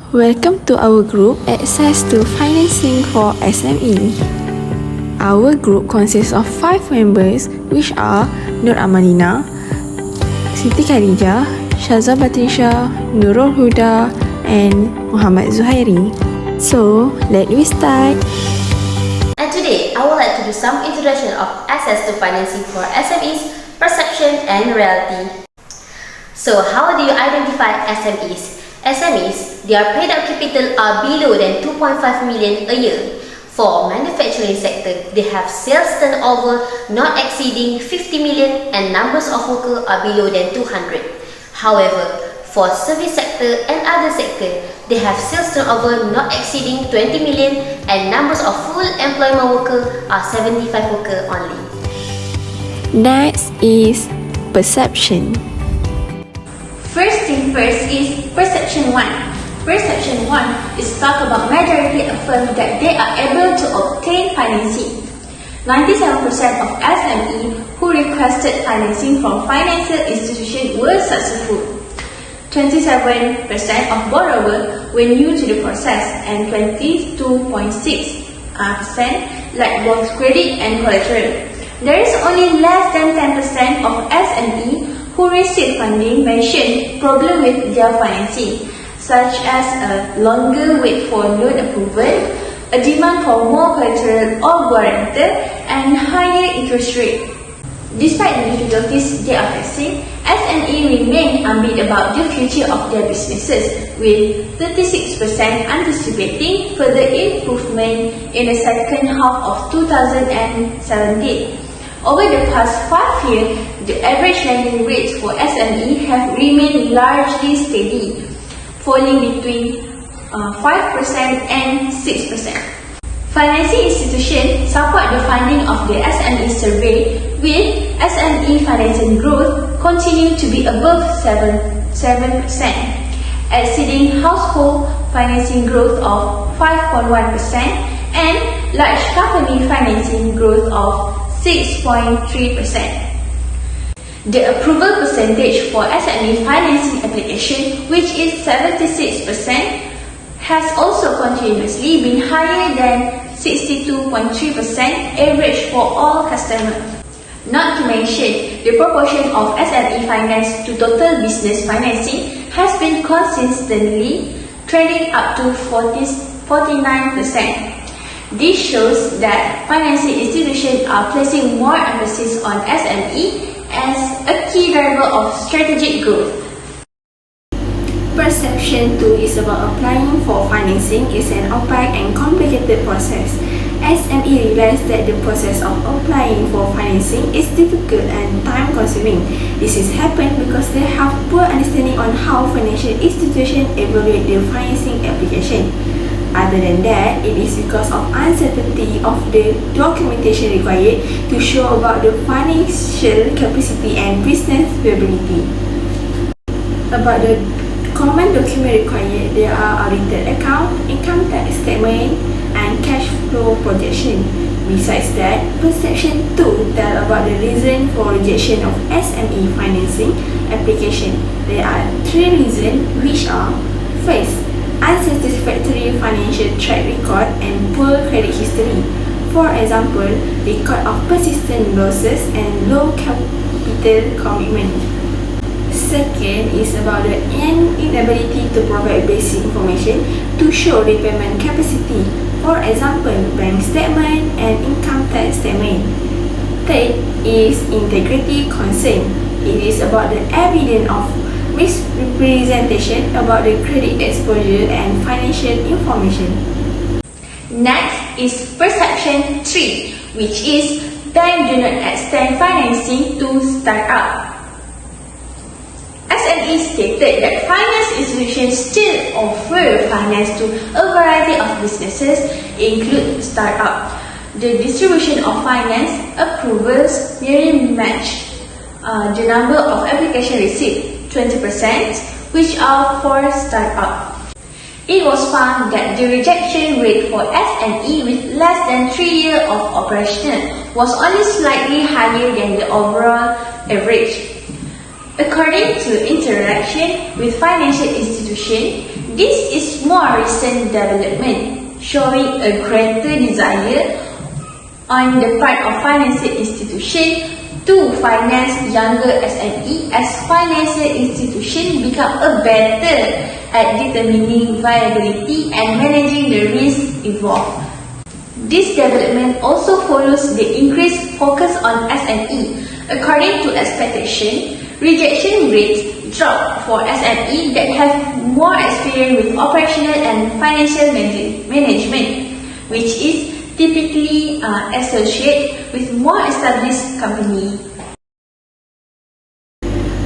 Welcome to our group Access to Financing for SME. Our group consists of 5 members which are Nur Amalina, Siti Khadijah, Shazza Batrisha, Nurul Huda and Muhammad Zuhairi. So, let me start. And today, I would like to do some introduction of access to financing for SMEs, perception and reality. So, how do you identify SMEs? SMEs, their paid-up capital are below than 2.5 million a year. For manufacturing sector, they have sales turnover not exceeding 50 million and numbers of workers are below than 200. However, for service sector and other sector, they have sales turnover not exceeding 20 million and numbers of full employment workers are 75 workers only. Next is perception. First thing first is Perception 1. Perception 1 is talk about majority affirm that they are able to obtain financing. 97% of SME who requested financing from financial institutions were successful. 27% of borrowers were new to the process and 22.6% lacked both credit and collateral. There is only less than 10% of SME who receive funding mention problem with their financing, such as a longer wait for loan approval, a demand for more collateral or guarantor, and higher interest rate. Despite the difficulties they are facing, SME remain upbeat about the future of their businesses, with 36% anticipating further improvement in the second half of 2017. Over the past 5 years, the average lending rates for SME have remained largely steady, falling between 5% and 6%. Financing institutions support the funding of the SME survey, with SME financing growth continue to be above 7%, exceeding household financing growth of 5.1% and large company financing growth of 6.3%. The approval percentage for SME financing application, which is 76%, has also continuously been higher than 62.3% average for all customers. Not to mention, the proportion of SME finance to total business financing has been consistently trending up to 49%. This shows that financing institutions are placing more emphasis on SME as a key driver of strategic growth. Perception 2 is about applying for financing is an opaque and complicated process. SME realize that the process of applying for financing is difficult and time-consuming. This is happened because they have poor understanding on how financial institutions evaluate their financing application. Other than that, it is because of uncertainty of the documentation required to show about the financial capacity and business viability. About the common document required, there are audited account, income tax statement, and cash flow projection. Besides that, Perception 2 tells about the reason for rejection of SME financing application. There are 3 reasons, which are: first, unsatisfactory financial track record and poor credit history. For example, record of persistent losses and low capital commitment. Second is about the inability to provide basic information to show repayment capacity. For example, bank statement and income tax statement. Third is integrity concern. It is about the evidence of misrepresentation about the credit exposure and financial information. Next is Perception 3, which is banks do not extend financing to startup. SME stated that finance institutions still offer finance to a variety of businesses, include startup. The distribution of finance approvals nearly match the number of applications received, 20%, which are for startup. It was found that the rejection rate for SME with less than 3 years of operation was only slightly higher than the overall average. According to Interaction with Financial Institution, this is more recent development, showing a greater desire on the part of financial institution to finance younger SME as financial institutions become a better at determining viability and managing the risk involved. This development also follows the increased focus on SME. According to expectation, rejection rates dropped for SME that have more experience with operational and financial management, which is typically associated with more established companies.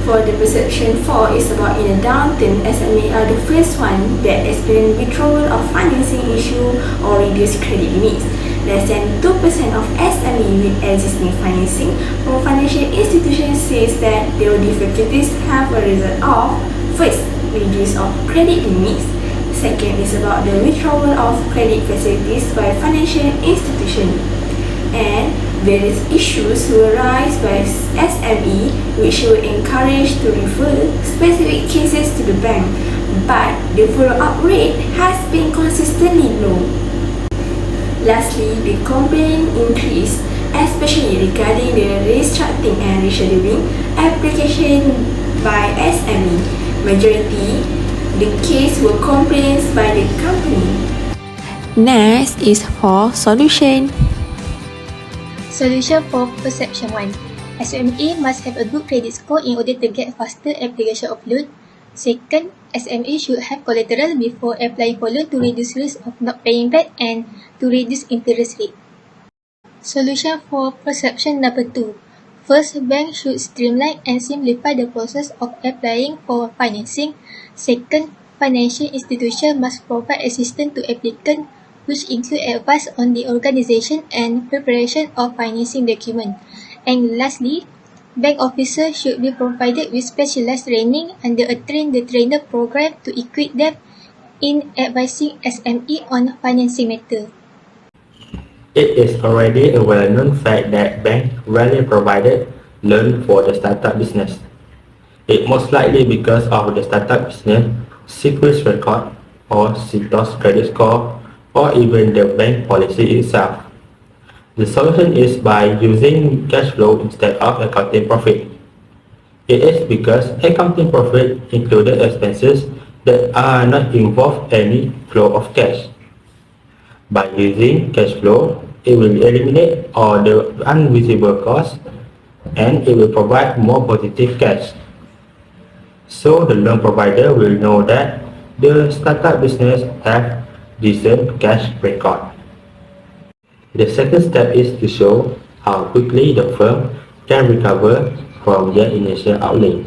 For the perception 4 is about in a downturn, SME are the first one that experience withdrawal of financing issue or reduced credit limits. Less than 2% of SME with existing financing from financial institutions says that their difficulties have a result of first, reduce of credit limits. Second is about the withdrawal of credit facilities by financial institutions. And various issues will arise by SME which will encourage to refer specific cases to the bank, but the follow-up rate has been consistently low. Lastly, the complaint increased, especially regarding the restructuring and rescheduling application by SME. Majority, the case were complaints by the company. Next is for solution. Solution for Perception 1. SME must have a good credit score in order to get faster application of loan. Second, SME should have collateral before applying for loan to reduce risk of not paying back and to reduce interest rate. Solution for Perception number 2. First, banks should streamline and simplify the process of applying for financing. Second, financial institutions must provide assistance to applicants, which include advice on the organization and preparation of financing documents. And lastly, bank officers should be provided with specialized training under a train-the-trainer program to equip them in advising SME on financing matters. It is already a well-known fact that banks rarely provided loans for the startup business. It most likely because of the startup business secret record or CITOS credit score or even the bank policy itself. The solution is by using cash flow instead of accounting profit. It is because accounting profit included expenses that are not involved any flow of cash. By using cash flow, it will eliminate all the invisible costs and it will provide more positive cash. So the loan provider will know that the startup business has decent cash record. The second step is to show how quickly the firm can recover from their initial outlay.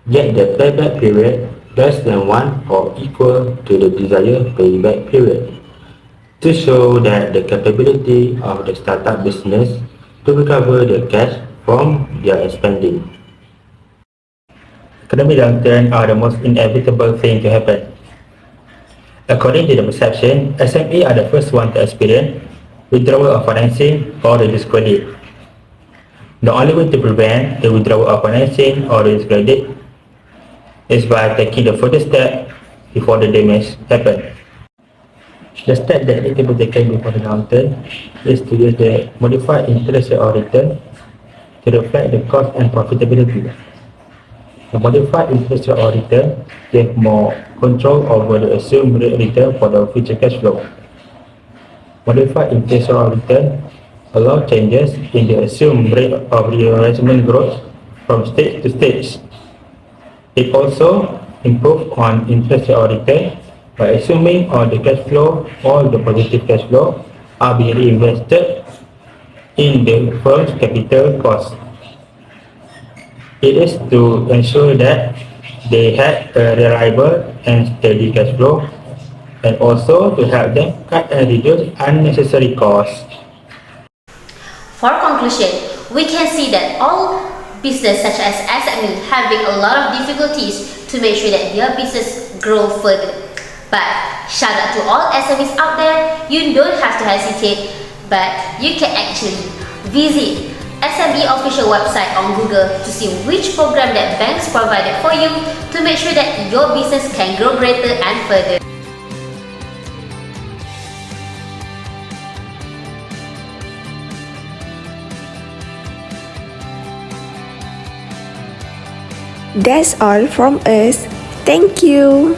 Get the payback period less than 1 or equal to the desired payback period to show that the capability of the startup business to recover the cash from their spending. Economic downturns are the most inevitable thing to happen. According to the perception, SME are the first one to experience withdrawal of financing or reduced credit. The only way to prevent the withdrawal of financing or reduced credit is by taking the further step before the damage happens. The step that need to be taken before the downturn is to use the modified interest rate or return to reflect the cost and profitability. The modified interest rate or return gives more control over the assumed rate return for the future cash flow. Modified interest rate or return allow changes in the assumed rate of rearrangement growth from stage to stage. It also improves on interest rate or return by assuming all the cash flow, all the positive cash flow are being reinvested in the firm's capital cost. It is to ensure that they had a reliable and steady cash flow and also to help them cut and reduce unnecessary costs. For conclusion, we can see that all business such as SME having a lot of difficulties to make sure that their business grow further. But shout out to all SMEs out there, you don't have to hesitate, but you can actually visit SME official website on Google to see which program that banks provided for you to make sure that your business can grow greater and further. That's all from us. Thank you.